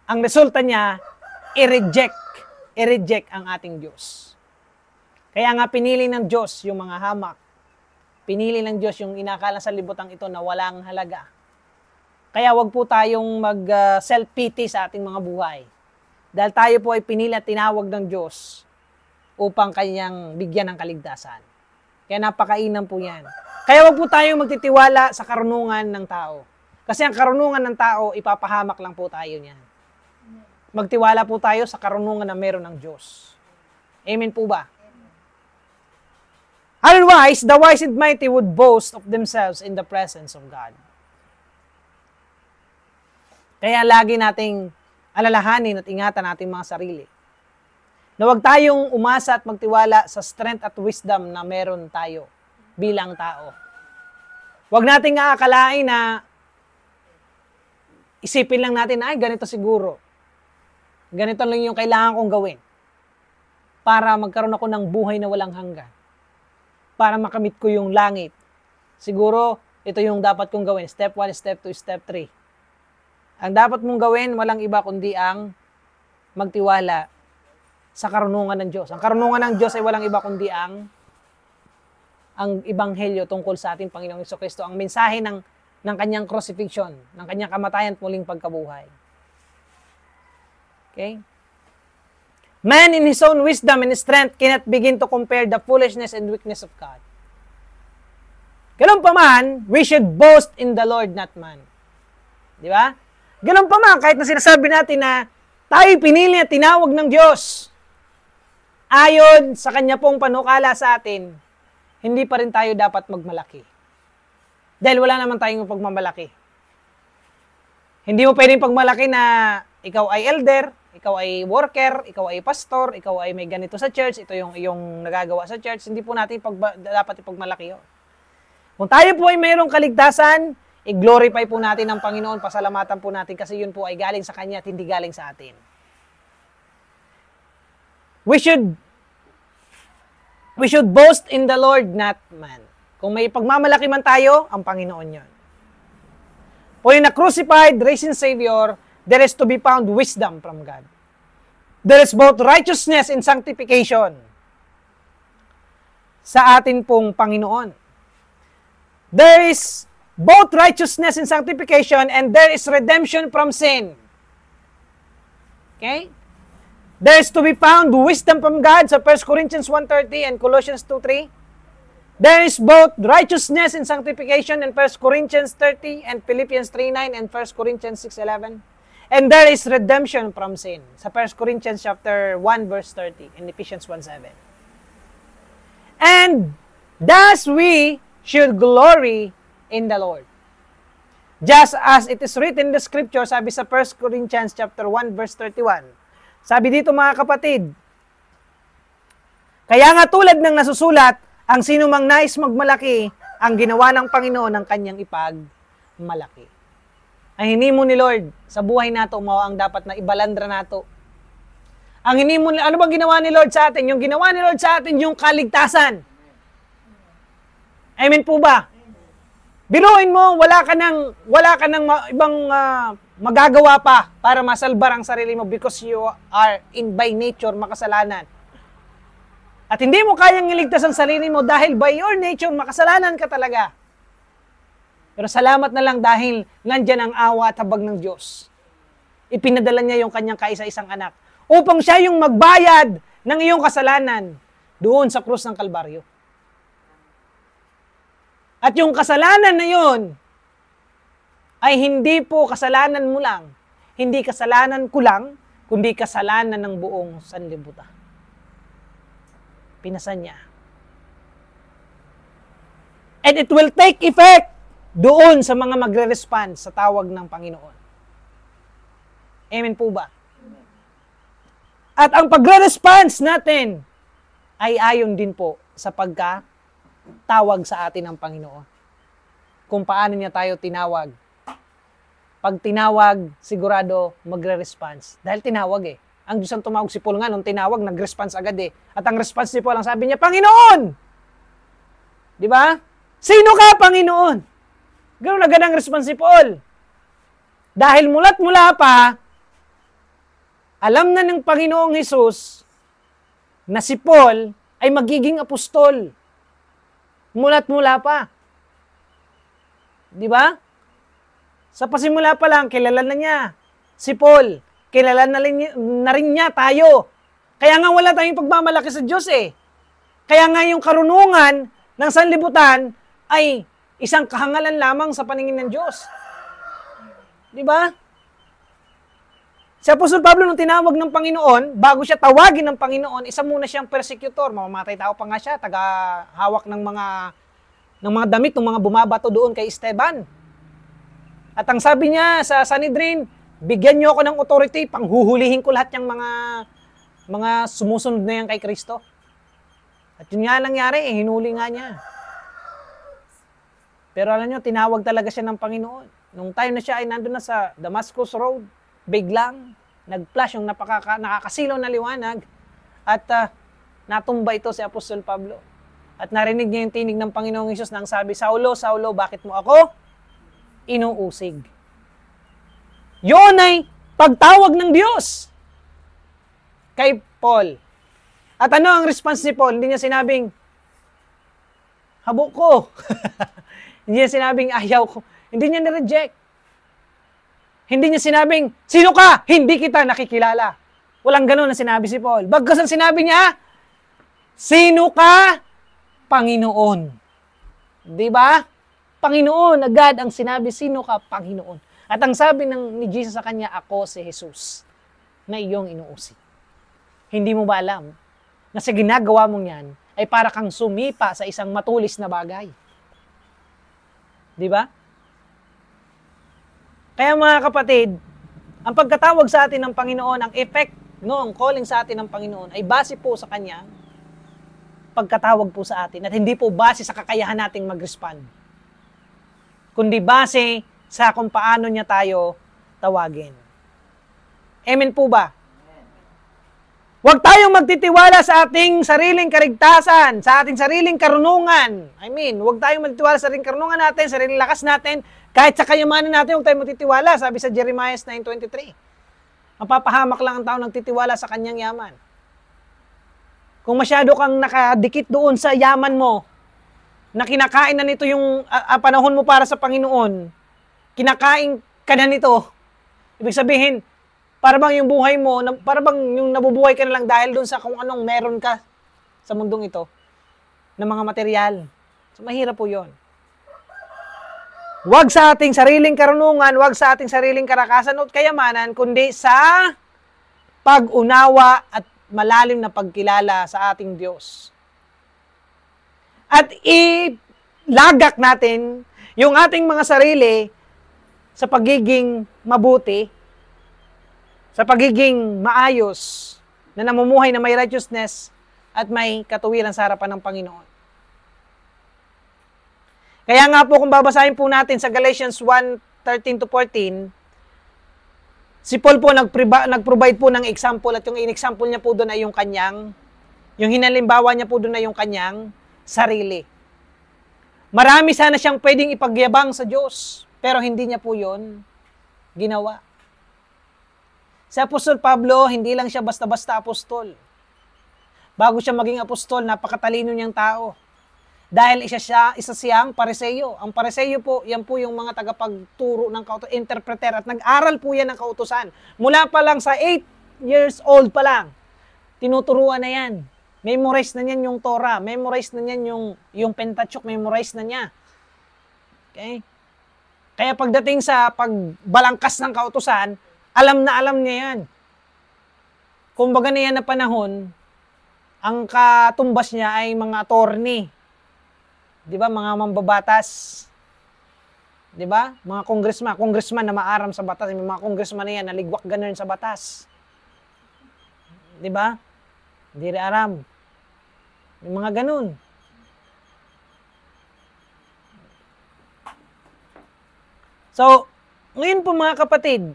ang resulta niya, i-reject ang ating Diyos. Kaya nga pinili ng Diyos yung mga hamak. Pinili ng Diyos yung inakala sa libutang ito na walang halaga. Kaya wag po tayong mag-self-pity sa ating mga buhay. Dahil tayo po ay pinili at tinawag ng Diyos upang kanyang bigyan ng kaligtasan. Kaya napakainam po yan. Kaya wag po tayong magtitiwala sa karunungan ng tao. Kasi ang karunungan ng tao, ipapahamak lang po tayo niyan. Magtiwala po tayo sa karunungan na meron ng Diyos. Amen po ba? Otherwise, the wise and mighty would boast of themselves in the presence of God. Kaya lagi nating alalahanin at ingatan nating mga sarili. Na huwag tayong umasa at magtiwala sa strength at wisdom na meron tayo bilang tao. Huwag nating aakalain na isipin lang natin, ay, ganito siguro. Ganito lang yung kailangan kong gawin para magkaroon ako ng buhay na walang hanggan. Para makamit ko yung langit. Siguro, ito yung dapat kong gawin. Step 1, step 2, step 3. Ang dapat mong gawin, walang iba kundi ang magtiwala sa karunungan ng Diyos. Ang karunungan ng Diyos ay walang iba kundi ang ebanghelyo tungkol sa ating Panginoong Jesucristo. Ang mensahe ng kanyang crucifixion, ng kanyang kamatayan at muling pagkabuhay. Okay? Man in his own wisdom and strength cannot begin to compare the foolishness and weakness of God. Ganun pa man, we should boast in the Lord, not man. Di ba? Ganun pa man, kahit na sinasabi natin na tayo pinili at tinawag ng Diyos, ayon sa Kanya pong panukala sa atin, hindi pa rin tayo dapat magmalaki. Dahil wala naman tayong pagmamalaki. Hindi mo pwedeng pagmalaki na ikaw ay elder, ikaw ay worker, ikaw ay pastor, ikaw ay may ganito sa church, ito yung iyong nagagawa sa church, hindi po natin dapat ipagmalaki yun. Kung tayo po ay mayroong kaligtasan, i-glorify po natin ang Panginoon, pasalamatan po natin kasi yun po ay galing sa Kanya at hindi galing sa atin. We should boast in the Lord, not man. Kung may pagmamalaki man tayo, ang Panginoon yun. For in a crucified, risen Savior, there is to be found wisdom from God. There is both righteousness and sanctification sa atin pong Panginoon. There is both righteousness and sanctification, and there is redemption from sin. Okay? There is to be found wisdom from God sa 1 Corinthians 1:30 and Colossians 2:3. There is both righteousness and sanctification in 1 Corinthians 30 and Philippians 3:9 and 1 Corinthians 6:11. And there is redemption from sin sa 1 Corinthians chapter 1 verse 30 and Ephesians 1:7. And thus we should glory in the Lord. Just as it is written in the scripture, sabi sa 1 Corinthians chapter 1 verse 31. Sabi dito mga kapatid, kaya nga tulad ng nasusulat, ang sino mang nais magmalaki, ang ginawa ng Panginoon ang kanyang ipagmalaki. Ang hinimo ni Lord sa buhay nato, mao ang dapat na ibalandra nato. Ang hinimo, ano bang ginawa ni Lord sa atin? Yung ginawa ni Lord sa atin, yung kaligtasan. Amen po ba? Biruin mo, wala ka ng ibang magagawa pa para masalbar ang sarili mo because you are by nature makasalanan. At hindi mo kayang iligtas ang sarili mo dahil by your nature makasalanan ka talaga. Pero salamat na lang dahil nandyan ang awa at habag ng Diyos. Ipinadala niya yung kanyang kaisa-isang anak upang siya yung magbayad ng iyong kasalanan doon sa krus ng Kalbaryo. At yung kasalanan na yun ay hindi po kasalanan mo lang, hindi kasalanan ko lang, kundi kasalanan ng buong sanlibutan. Pinasan niya. And it will take effect doon sa mga magre-respond sa tawag ng Panginoon. Amen po ba? At ang pagre-response natin ay ayon din po sa pagkatawag sa atin ng Panginoon. Kung paano niya tayo tinawag. Pag tinawag, sigurado magre-response. Dahil tinawag eh. Ang Diyos ang tumawag si Paul nga, nung tinawag, nag-response agad eh. At ang response ni Paul, ang sabi niya, Panginoon! Di ba? Sino ka, Panginoon? Ganoon agad ang response ni Paul. Dahil mula't mula pa, alam na ng Panginoong Hesus na si Paul ay magiging apostol. Mula't mula pa. Di ba? Sa pasimula pa lang, kilala na niya si Paul. Kilala na rin niya tayo. Kaya nga wala tayong pagmamalaki sa Diyos eh. Kaya nga yung karunungan ng sanlibutan ay isang kahangalan lamang sa paningin ng Diyos. Di ba? Si Apostol Pablo nung tinawag ng Panginoon, bago siya tawagin ng Panginoon, isa muna siyang persecutor. Mamamatay tao pa nga siya, taga-hawak ng mga damit ng mga bumabato doon kay Esteban. At ang sabi niya sa Sanhedrin, bigyan niyo ako ng authority, panghuhulihin ko lahat ng mga sumusunod na yan kay Kristo. At yun nga nangyari, hinuli nga niya. Pero alam niyo, tinawag talaga siya ng Panginoon. Nung time na siya ay nandun na sa Damascus Road, biglang nag-flash yung nakakasilaw na liwanag at natumba ito si Apostol Pablo. At narinig niya yung tinig ng Panginoong Hesus nang sabi, Saulo, Saulo, bakit mo ako inuusig? Yun ay pagtawag ng Diyos kay Paul. At ano ang response ni Paul? Hindi niya sinabing, habok ko. Hindi niya sinabing, ayaw ko. Hindi niya nireject. Hindi niya sinabing, sino ka? Hindi kita nakikilala. Walang ganun na sinabi si Paul. Bagkas ang sinabi niya, sino ka? Panginoon. Di ba? Panginoon agad ang sinabi, sino ka, Panginoon? At ang sabi ni Jesus sa kanya, ako si Jesus na iyong inuusig. Hindi mo ba alam na sa ginagawa mong yan ay para kang sumipa sa isang matulis na bagay? Di ba? Kaya mga kapatid, ang pagkatawag sa atin ng Panginoon, ang effect ang calling sa atin ng Panginoon ay base po sa Kanya, pagkatawag po sa atin, at hindi po base sa kakayahan nating mag-respond, kundi base sa kung paano niya tayo tawagin. Amen po ba? Huwag tayong magtitiwala sa ating sariling karigtasan, sa ating sariling karunungan. Huwag tayong magtitiwala sa sariling karunungan natin, sariling lakas natin, kahit sa kayamanan natin, huwag tayong magtitiwala. Sabi sa Jeremiah 9:23. Mapapahamak lang ang tao nagtitiwala sa kanyang yaman. Kung masyado kang nakadikit doon sa yaman mo, na kinakain na nito yung panahon mo para sa Panginoon, kinakain ka na nito, ibig sabihin, para bang yung buhay mo, para bang yung nabubuhay ka na lang dahil doon sa kung anong meron ka sa mundong ito, ng mga material. So, mahirap po yun. Huwag sa ating sariling karunungan, huwag sa ating sariling karakasan o kayamanan, kundi sa pag-unawa at malalim na pagkilala sa ating Diyos. At ilagak natin yung ating mga sarili sa pagiging mabuti, sa pagiging maayos, na namumuhay na may righteousness at may katuwiran sa harapan ng Panginoon. Kaya nga po kung babasahin po natin sa Galatians 1:13-14, si Paul po nag-provide po ng example at yung in-example niya po doon ay yung hinalimbawa niya po doon ay yung kanyang sarili. Marami sana siyang pwedeng ipagyabang sa Diyos, pero hindi niya po yon ginawa. Si Apostol Pablo, hindi lang siya basta-basta apostol. Bago siya maging apostol, napakatalino niyang tao. Dahil isa siyang Pariseyo. Ang Pariseyo po, yan po yung mga tagapagturo ng kautusan, interpreter, at nag-aral po yan ng kautusan. Mula pa lang sa 8 years old pa lang, tinuturuan na yan. Memorize na niyan yung Torah, memorize na niyan yung Pentateuch, memorize na niya. Okay? Kaya pagdating sa pagbalangkas ng kautusan, alam niya yan. Kumbaga na yan na panahon, ang katumbas niya ay mga attorney. Di ba? Mga mambabatas. Di ba? Mga congressman na maaram sa batas. May mga congressman na yan, naligwak ganun sa batas. Di ba? Hindi rin aram. May mga ganun. So, ngayon po mga kapatid,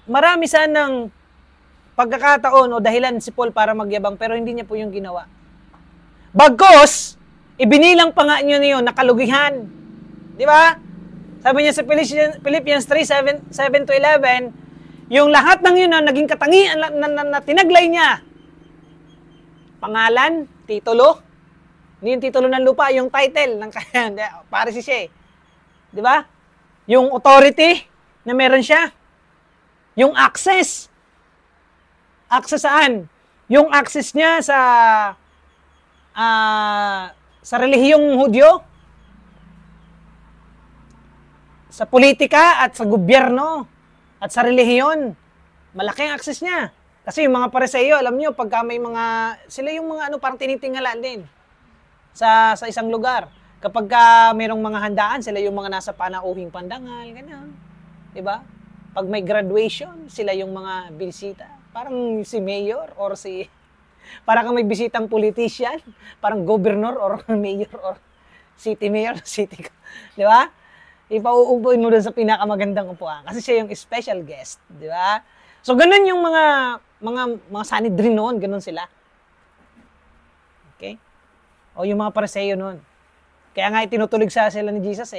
marami sanang pagkakataon o dahilan si Paul para magyabang, pero hindi niya po yung ginawa. Bagkos, ibinilang pa nga niyo niyon na kalugihan. Di ba? Sabi niya sa Philippians 3:7-11, yung lahat ng yun na naging katangian na tinaglay niya. Pangalan, titulo, hindi yung titulo ng lupa, yung title ng pare si siya. Di ba? Yung authority na meron siya. Yung access. Access saan? Yung access niya sa relihiyong Hudyo, sa politika at sa gobyerno at sa relihiyon. Malaki ang access niya. Kasi yung mga Pariseyo, alam niyo, pagka may sila yung mga parang tinitingala din sa isang lugar. Kapag mayroong mga handaan, sila yung mga nasa panauhing pandangal, ganyan. Diba? Pag may graduation, sila yung mga bisita. Parang si mayor or parang may bisitang politician, parang governor or mayor or city mayor, di ba? Ipauupuin mo doon sa pinakamagandang upuan kasi siya yung special guest, di ba? So ganun yung mga Sanhedrin noon, ganun sila. Okay? O yung mga Pariseyo noon. Kaya nga itinutulig sila ni Jesus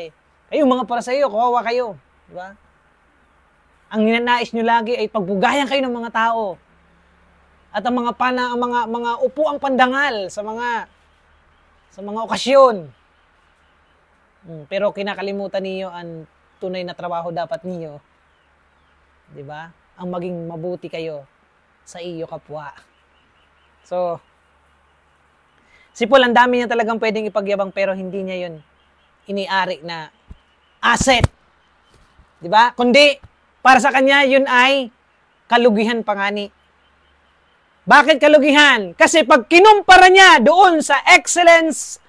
Kayong mga Pariseyo, kawawa kayo, di ba? Ang ninanais nyo lagi ay pagbugayan kayo ng mga tao. At ang mga upuang pandangal sa mga okasyon. Pero kinakalimutan niyo ang tunay na trabaho dapat niyo. 'Di ba? Ang maging mabuti kayo sa iyo kapwa. So, Si Paul, ang dami niya talagang pwedeng ipagyabang pero hindi niya yun iniari na asset. Di ba? Kundi, para sa kanya, yun ay kalugihan pangani. Bakit kalugihan? Kasi pag kinumpara niya doon sa excellence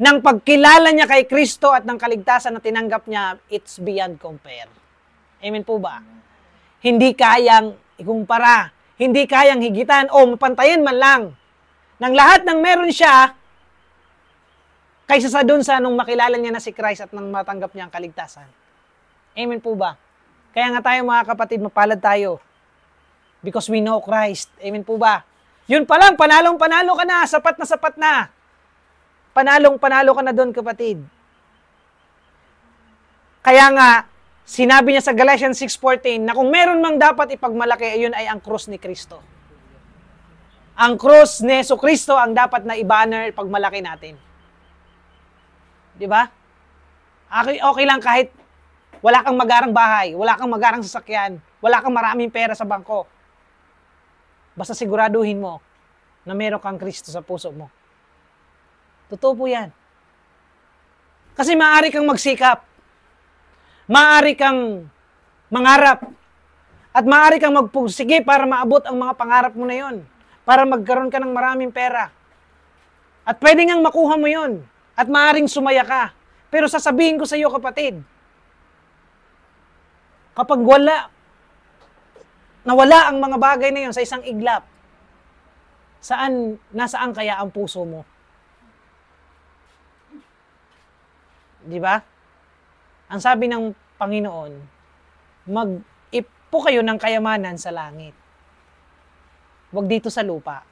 ng pagkilala niya kay Kristo at ng kaligtasan na tinanggap niya, it's beyond compare. Amen po ba? Hindi kayang ikumpara, hindi kayang higitan o mapantayan man lang ng lahat ng meron siya kaysa sa doon sa nung makilala niya na si Christ at nang matanggap niya ang kaligtasan. Amen po ba? Kaya nga tayo mga kapatid, mapalad tayo. Because we know Christ. Amen po ba? Yun pa lang, panalong-panalo ka na. Sapat na sapat na. Panalong-panalo ka na doon, kapatid. Kaya nga, sinabi niya sa Galatians 6:14 na kung meron mang dapat ipagmalaki, ayun ay ang krus ni Kristo. Ang krus ni Jesucristo ang dapat na i-banner pagmalaki natin. Di ba? Okay lang kahit wala kang magarang bahay, wala kang magarang sasakyan, wala kang maraming pera sa bangko. Basta siguraduhin mo na meron kang Kristo sa puso mo. Totoo po yan. Kasi maaari kang magsikap. Maaari kang mangarap. At maaari kang magpursige para maabot ang mga pangarap mo na yon. Para magkaroon ka ng maraming pera. At pwede ngang makuha mo yon. At maaaring sumaya ka. Pero sasabihin ko sa iyo, kapatid, kapag nawala ang mga bagay na yon sa isang iglap, nasaan kaya ang puso mo? Di ba? Ang sabi ng Panginoon, mag-ipo kayo ng kayamanan sa langit. Huwag dito sa lupa.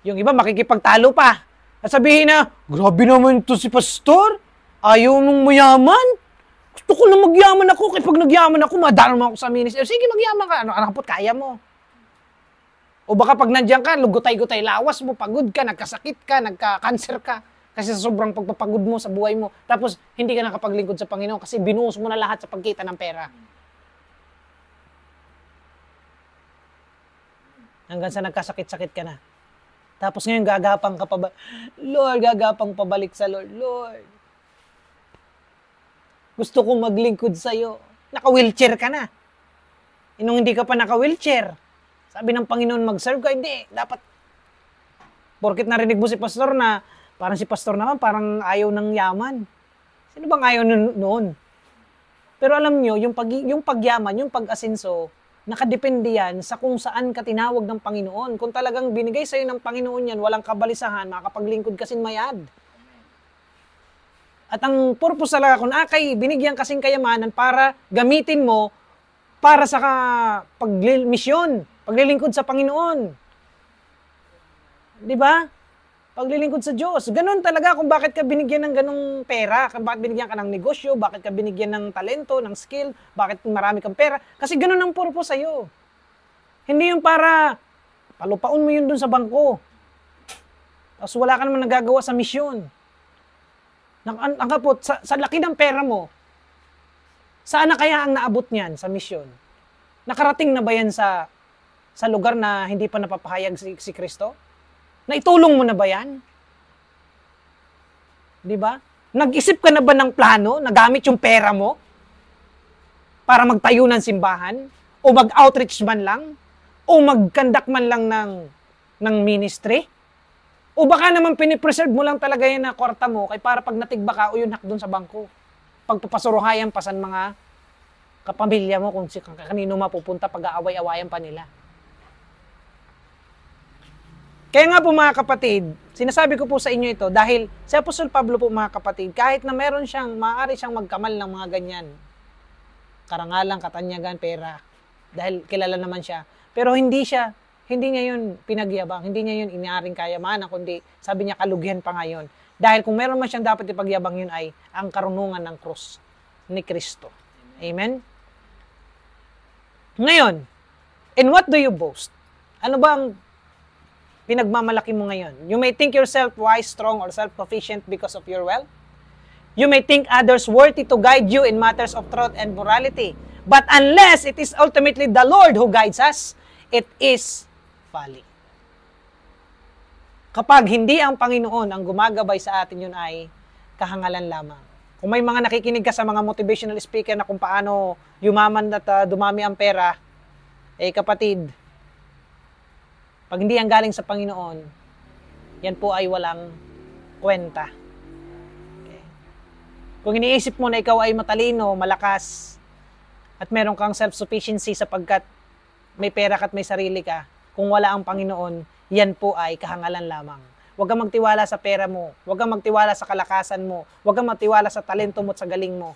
Yung iba makikipagtalo pa. At sabihin na, grabe naman to si pastor. Ayaw nung mayaman. Gusto ko na magyaman ako. Kaya pag nagyaman ako, madalo mo ako sa ministry. Sige, magyaman ka. Ano kapot, kaya mo. O baka pag nandiyan ka, lugutay-gutay, lawas mo, pagod ka, nagkasakit ka, nagka-cancer ka. Kasi sa sobrang pagpapagod mo sa buhay mo. Tapos, hindi ka nakapaglingkod sa Panginoon kasi binuhos mo na lahat sa pagkita ng pera. Hanggang sa nagkasakit-sakit ka na. Tapos ngayon, gagapang ka pa ba? Lord, gagapang pabalik sa Lord. Lord, gusto kong maglingkod sa'yo. Naka-wheelchair ka na. Nung hindi ka pa naka-wheelchair, sabi ng Panginoon, mag-serve ka. Hindi, dapat. Porket narinig mo si pastor na, parang si pastor naman, parang ayaw ng yaman. Sino bang ayaw noon? Pero alam nyo, yung pagyaman, yung pag-asenso, nakadepende yan sa kung saan ka tinawag ng Panginoon. Kung talagang binigay sa'yo ng Panginoon yan, walang kabalisahan, makapaglingkod kasing mayad. At ang purpose talaga, kung binigyan kasing kayamanan para gamitin mo para sa misyon, paglilingkod sa Panginoon. Di ba? Paglilingkod sa Diyos. Ganon talaga kung bakit ka binigyan ng ganong pera, kung bakit binigyan ka ng negosyo, bakit ka binigyan ng talento, ng skill, bakit marami kang pera. Kasi ganon ang purpose sa'yo. Hindi yung para palupaon mo yun dun sa bangko. Tapos wala ka naman nagagawa sa misyon. Ang kapot, sa laki ng pera mo, saan na kaya ang naabot niyan sa misyon? Nakarating na ba yan sa lugar na hindi pa napapahayag si Kristo? Naitulong mo na ba yan? Di ba? Nag-isip ka na ba ng plano na gamit yung pera mo para magtayo ng simbahan? O mag-outreach man lang? O mag-conduct man lang ng ministry? O baka naman pinipreserve mo lang talaga yan na kwarta mo kay para pag natigba ka, uyunak doon sa bangko. Pagpapasuruhayan pa sa mga kapamilya mo kung kanino mapupunta pag-aaway-awayan pa nila. Kaya nga po mga kapatid, sinasabi ko po sa inyo ito dahil si Apostol Pablo po mga kapatid, kahit na maaari siyang magkamal ng mga ganyan, karangalan, katanyagan, pera, dahil kilala naman siya. Pero hindi niya yun pinagyabang, hindi niya yun iniaring kayamanan, kundi sabi niya kalugihan pa ngayon. Dahil kung meron man siyang dapat ipagyabang yun ay ang karunungan ng krus ni Kristo. Amen? Ngayon, in what do you boast? Ano ba ang pinagmamalaki mo ngayon? You may think yourself wise, strong, or self-sufficient because of your wealth. You may think others worthy to guide you in matters of truth and morality. But unless it is ultimately the Lord who guides us, it is folly. Kapag hindi ang Panginoon ang gumagabay sa atin, yun ay kahangalan lamang. Kung may mga nakikinig ka sa mga motivational speaker na kung paano yumaman at dumami ang pera, kapatid, pag hindi ang galing sa Panginoon, yan po ay walang kwenta. Okay. Kung iniisip mo na ikaw ay matalino, malakas, at meron kang self-sufficiency sapagkat may pera ka at may sarili ka, kung wala ang Panginoon, yan po ay kahangalan lamang. Huwag kang magtiwala sa pera mo, huwag kang magtiwala sa kalakasan mo, huwag kang magtiwala sa talento mo at sa galing mo.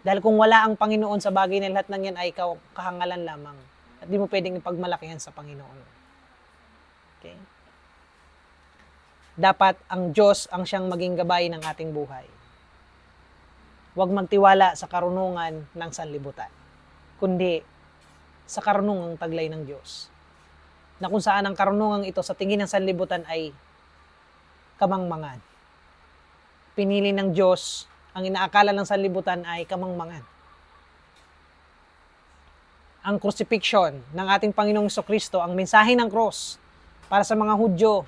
Dahil kung wala ang Panginoon sa bagay na lahat ng yan ay kahangalan lamang. At di mo pwedeng ipagmalakihan sa Panginoon. Okay? Dapat ang Diyos ang siyang maging gabay ng ating buhay. Huwag magtiwala sa karunungan ng sanlibutan, kundi sa karunungang taglay ng Diyos. Na kung saan ang karunungang ito sa tingin ng sanlibutan ay kamangmangan. Pinili ng Diyos, ang inaakala ng sanlibutan ay kamangmangan. Ang crucifixion ng ating Panginoong Jesucristo, ang mensahe ng cross para sa mga Hudyo,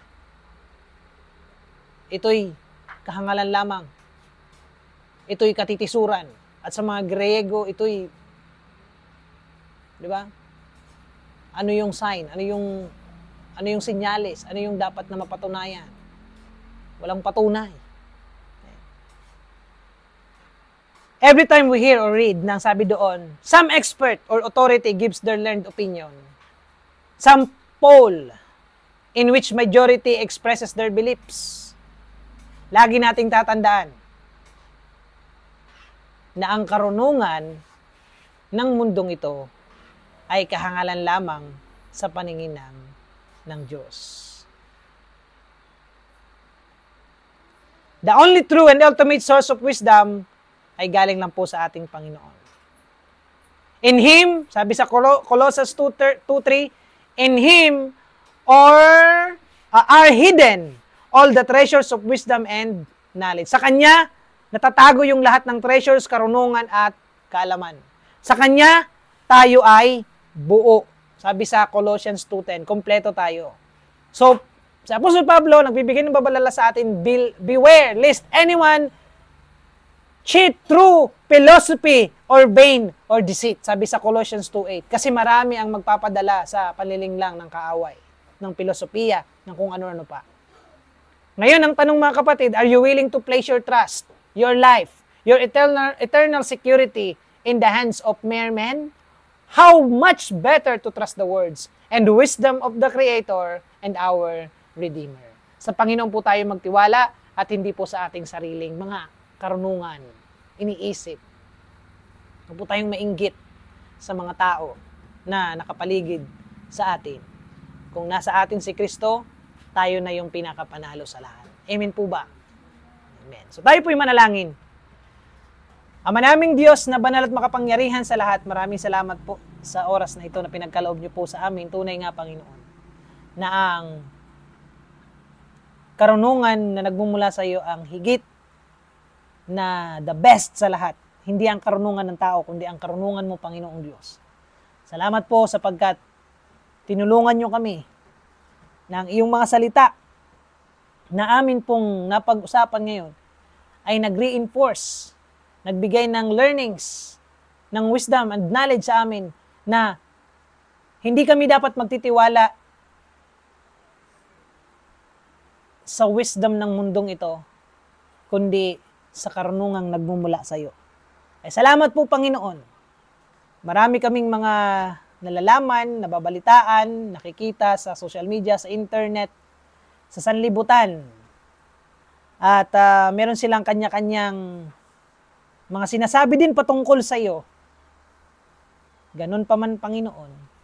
ito'y kahangalan lamang. Ito'y katitisuran. At sa mga Griego, ito'y, di ba? Ano yung sign? Ano yung senyales? Ano yung dapat na mapatunayan? Walang patunay. Every time we hear or read, nang sabi doon, some expert or authority gives their learned opinion. Some poll in which majority expresses their beliefs. Lagi nating tatandaan na ang karunungan ng mundong ito ay kahangalan lamang sa paningin ng Diyos. The only true and ultimate source of wisdom ay galing lang po sa ating Panginoon. In Him, sabi sa Colossians 2:3, in Him are hidden all the treasures of wisdom and knowledge. Sa Kanya, natatago yung lahat ng treasures, karunungan at kaalaman. Sa Kanya, tayo ay buo. Sabi sa Colossians 2:10, kompleto tayo. So, sa Apostol Pablo, nagbibigay ng babalala sa atin, beware lest anyone cheat through philosophy or vain or deceit. Sabi sa Colossians 2:8. Kasi marami ang magpapadala sa panlilinglang ng kaaway, ng filosofiya, ng kung ano-ano pa. Ngayon, ang tanong mga kapatid, are you willing to place your trust, your life, your eternal security in the hands of mere men? How much better to trust the words and the wisdom of the Creator and our Redeemer. Sa Panginoon po tayo magtiwala at hindi po sa ating sariling mga karunungan, iniisip. Huwag po tayong mainggit sa mga tao na nakapaligid sa atin. Kung nasa atin si Kristo, tayo na yung pinakapanalo sa lahat. Amen po ba? Amen. So tayo po'y manalangin. Ama naming Diyos na banal at makapangyarihan sa lahat, maraming salamat po sa oras na ito na pinagkaloob niyo po sa amin. Tunay nga, Panginoon, na ang karunungan na nagmumula sa iyo ang higit na the best sa lahat. Hindi ang karunungan ng tao, kundi ang karunungan mo, Panginoong Diyos. Salamat po sapagkat tinulungan niyo kami ng iyong mga salita na amin pong napag-usapan ngayon ay nag-reinforce, nagbigay ng learnings, ng wisdom and knowledge sa amin na hindi kami dapat magtitiwala sa wisdom ng mundong ito, kundi sa karunungang nagmumula sa iyo. Ay salamat po, Panginoon. Marami kaming mga nalalaman, nababalitaan, nakikita sa social media, sa internet, sa sanlibutan. At meron silang kanya-kanyang mga sinasabi din patungkol sa iyo. Ganun pa man, Panginoon,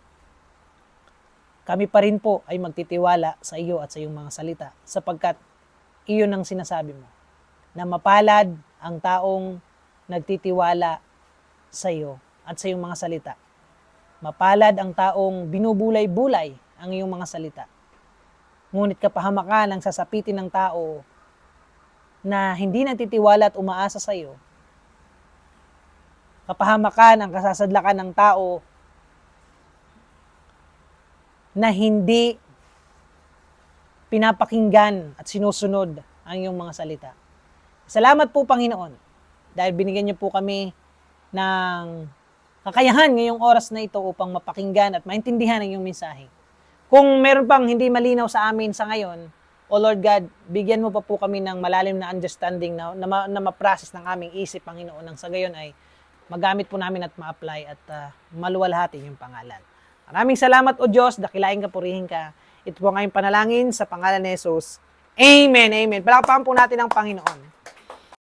kami pa rin po ay magtitiwala sa iyo at sa iyong mga salita sapagkat iyon ang sinasabi mo, na mapalad ang taong nagtitiwala sa iyo at sa iyong mga salita. Mapalad ang taong binubulay-bulay ang iyong mga salita. Ngunit kapahamakan ang sasapitin ng tao na hindi nagtitiwala at umaasa sa iyo. Kapahamakan ang kasasadlakan ng tao na hindi pinapakinggan at sinusunod ang iyong mga salita. Salamat po, Panginoon, dahil binigyan niyo po kami ng kakayahan ngayong oras na ito upang mapakinggan at maintindihan ang iyong mensahe. Kung meron pang hindi malinaw sa amin sa ngayon, O Lord God, bigyan mo pa po kami ng malalim na understanding na ma-process ng aming isip, Panginoon, nang sa gayon ay magamit po namin at ma-apply at maluwalhati yung pangalan. Maraming salamat, O Diyos, dakilain ka, purihin ka. Ito po ngayong panalangin sa pangalan ni Jesus. Amen, amen. Palakpakan po natin ang Panginoon.